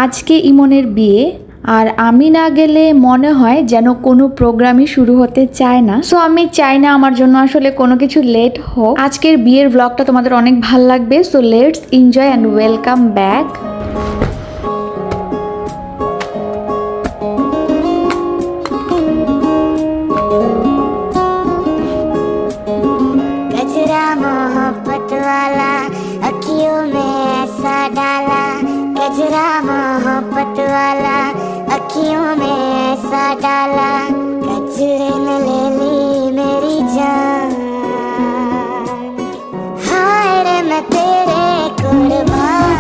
আজকে ইমনের বিয়ে, আর আমি না গেলে মনে হয় যেন কোনো প্রোগ্রামই শুরু হতে চায় না। সো আমি চাই না আমার জন্য আসলে কোনো কিছু লেট হোক। আজকের বিয়ের ব্লগটা তোমাদের অনেক ভাল লাগবে। So let's enjoy and welcome back. गजरा मोहब्बत वाला अखियों में ऐसा डाला गजरे ने ले ली मेरी जान हाय रे मैं तेरे कुर्बान।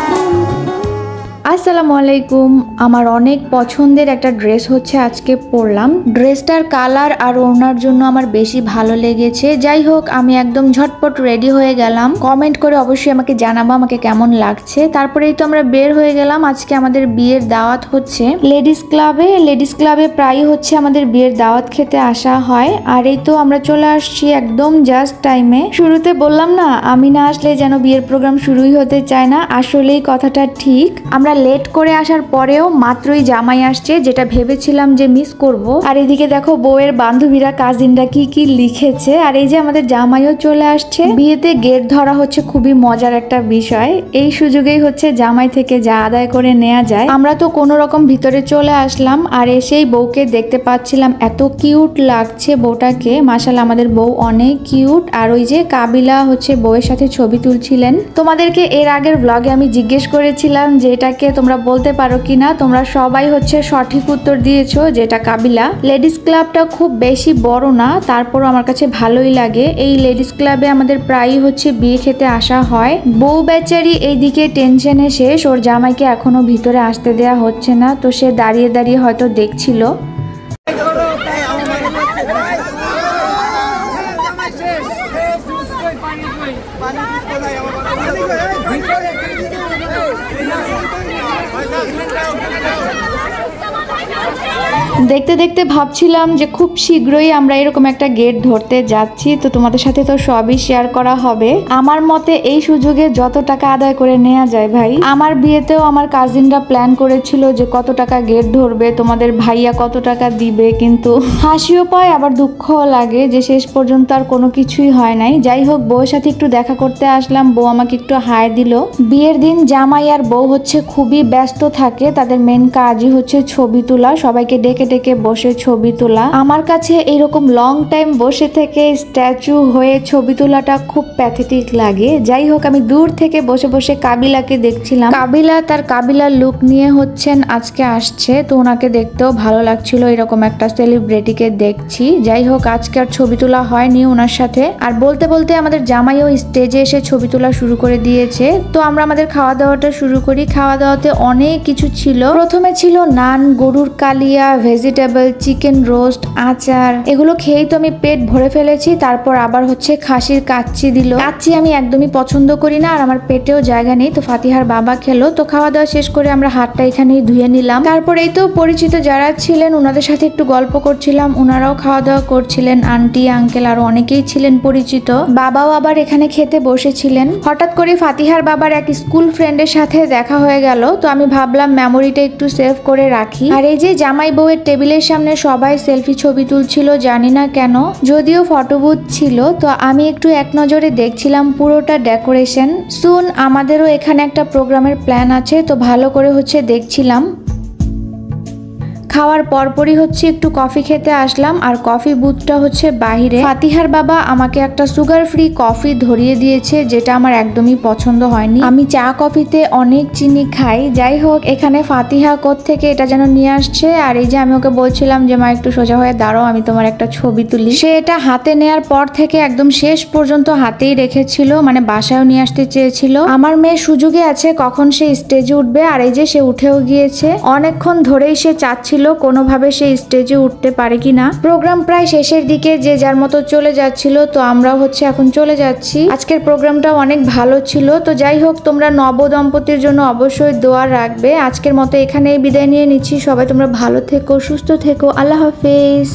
আসসালামু আলাইকুম। আমার অনেক পছন্দের একটা ড্রেস হচ্ছে আজকে পরলাম। ড্রেসটার কালার আর ওড়নার জন্য আমার বেশি ভালো লেগেছে। যাই হোক, আমি একদম ঝটপট রেডি হয়ে গেলাম। কমেন্ট করে অবশ্যই আমাকে জানাবো আমাকে কেমন লাগছে। তারপরেই তো আমরা বের হয়ে গেলাম। আজকে আমাদের বিয়ের দাওয়াত হচ্ছে লেডিস ক্লাবে। লেডিস ক্লাবে প্রায়ই হচ্ছে আমাদের বিয়ের দাওয়াত খেতে আসা হয়। আর এই তো আমরা চলে আসছি একদম জাস্ট টাইমে। শুরুতে বললাম না, আমি না আসলে যেন বিয়ের প্রোগ্রাম শুরুই হতে চায় না। আসলেই কথাটা ঠিক। আমরা লেট করে আসার পরেও মাত্রই জামাই আসছে, যেটা ভেবেছিলাম যে মিস করব। আর এদিকে দেখো বউয়ের বান্ধবীরা কাজিনরা কি কি লিখেছে। আর এই যে আমাদের জামাইও চলে আসছে। বিয়েতে গেট ধরা হচ্ছে খুবই মজার একটা বিষয়। এই সুযোগেই হচ্ছে জামাই থেকে যা আদায় করে নেওয়া যায়। আমরা তো কোনো রকম ভিতরে চলে আসলাম। আর এসেই বউকে দেখতে পাচ্ছিলাম, এত কিউট লাগছে বউটাকে। মাশাআল্লাহ, আমাদের বউ অনেক কিউট। আর ওই যে কাবিলা হচ্ছে বউয়ের সাথে ছবি তুলছিলেন। তোমাদেরকে এর আগের ব্লগে আমি জিজ্ঞেস করেছিলাম যে এটাকে তোমরা বলতে পারো কিনা। তোমরা সবাই হচ্ছে সঠিক উত্তর দিয়েছো, যেটা কাবিলা। লেডিস ক্লাবটা খুব বেশি বড় না, তারপরও আমার কাছে ভালোই লাগে। এই লেডিস ক্লাবে আমাদের প্রায়ই হচ্ছে বিয়ে খেতে আসা হয়। বউ বেচারি এইদিকে টেনশনে শেষ। ওর জামাইকে এখনো ভিতরে আসতে দেয়া হচ্ছে না, তো সে দাঁড়িয়ে দাঁড়িয়ে হয়তো দেখছিল। দেখতে দেখতে ভাবছিলাম যে খুব শীঘ্রই আমরা এরকম একটা গেট ধরতে যাচ্ছি। তো তোমাদের সাথে তো সবই শেয়ার করা হবে। আমার মতে এই সুযোগে যত টাকা আদায় করে নেওয়া যায় ভাই। আমার বিয়েতেও আমার কাজিনরা প্ল্যান করেছিল যে কত টাকা গেট ধরবে, তোমাদের ভাইয়া কত টাকা দিবে, কিন্তু হাসিও পায় আবার দুঃখও লাগে যে শেষ পর্যন্ত আর কোনো কিছুই হয় নাই। যাই হোক, বউয়ের সাথে একটু দেখা করতে আসলাম। বউ আমাকে একটু হাই দিল। বিয়ের দিন জামাই আর বউ হচ্ছে খুবই ব্যস্ত থাকে। তাদের মেন কাজই হচ্ছে ছবি তোলা, সবাইকে ডেকে ডেকে বসে ছবি তোলা। আমার কাছে এরকম লং টাইম বসে থেকে স্ট্যাচু হয়ে ছবি তোলাটা খুব প্যাথেটিক লাগে। যাই হোক, আমি দূর থেকে বসে বসে কাবিলাকে দেখছিলাম। কাবিলা তার কাবিলার লুক নিয়ে হচ্ছেন আজকে আসছে, তো ওনাকে দেখতেও ভালো লাগছিল। এরকম একটা সেলিব্রিটিকে দেখছি। যাই হোক, আজকে আর ছবি তোলা হয়নি ওনার সাথে। আর বলতে বলতে আমাদের জামাইও স্টেজে এসে ছবি তোলা শুরু করে দিয়েছে। তো আমরা আমাদের খাওয়া দাওয়াটা শুরু করি। খাওয়া দাওয়াতে অনেক কিছু ছিল। প্রথমে ছিল নান, গরুর কালিয়া, ভেজিটেবল, চিকেন রোস্ট, আচার। এগুলো খেয়েই তো আমি পেট ভরে ফেলেছি। তারপর আবার হচ্ছে খাসির কাচ্চি দিল। কাচ্চি আমি একদমই পছন্দ করি না, আর আমার পেটেও জায়গা নেই। তো ফাতিহার বাবা খেলো। তো খাওয়া দাওয়া শেষ করে আমরা হাতটা এখানেই ধুয়ে নিলাম। তারপর এই তো পরিচিত যারা ছিলেন ওনাদের সাথে একটু গল্প করছিলাম। ওনারাও খাওয়া দাওয়া করছিলেন। আন্টি, আঙ্কেল আরো অনেকেই ছিলেন পরিচিত। বাবাও আবার এখানে খেতে বসেছিলেন। হঠাৎ করে ফাতিহার বাবার এক স্কুল ফ্রেন্ডের সাথে দেখা হয়ে গেল। তো আমি ভাবলাম মেমোরিটা একটু সেভ করে রাখি। আর এই যে জামাই বউয়ের টেবিলের সামনে সবাই সেলফি ছবি তুলছিল, জানি না কেন। যদিও ফটো বুথ ছিল, তো আমি একটু এক নজরে দেখছিলাম পুরোটা ডেকোরেশন। সুন আমাদেরও এখানে একটা প্রোগ্রামের প্ল্যান আছে, তো ভালো করে হচ্ছে দেখছিলাম। খাওয়ার পরপরই হচ্ছে একটু কফি খেতে আসলাম। আর কফি বুথটা হচ্ছে বাহিরে। ফাতিহার বাবা আমাকে একটা সুগার ফ্রি কফি ধরিয়ে দিয়েছে, যেটা আমার একদমই পছন্দ হয়নি। আমি চা কফিতে অনেক চিনি খাই। যাই হোক, এখানে ফাতিহা কোত্থেকে এটা যেন নিয়ে আসছে। আর এই যে আমি ওকে বলছিলাম যে মা একটু সোজা হয়ে দাঁড়াও, আমি তোমার একটা ছবি তুলি। সে এটা হাতে নেয়ার পর থেকে একদম শেষ পর্যন্ত হাতেই রেখেছিল, মানে বাসায়ও নিয়ে আসতে চেয়েছিল। আমার মেয়ে সুযোগে আছে কখন সে স্টেজে উঠবে। আর এই যে সে উঠেও গিয়েছে। অনেকক্ষণ ধরেই সে চাচ্ছিল কোনোভাবে সে স্টেজে উঠতে পারে কিনা। প্রোগ্রাম প্রায় শেষের দিকে, যে যার মতো চলে যাচ্ছিল। তো আমরাও হচ্ছে এখন চলে যাচ্ছি। আজকের প্রোগ্রামটাও অনেক ভালো ছিল। তো যাই হোক, তোমরা নব দম্পতির জন্য অবশ্যই দোয়া রাখবে। আজকের মতো এখানেই বিদায় নিয়ে নিচ্ছি। সবাই তোমরা ভালো থেকো, সুস্থ থেকো। আল্লাহ হাফেজ।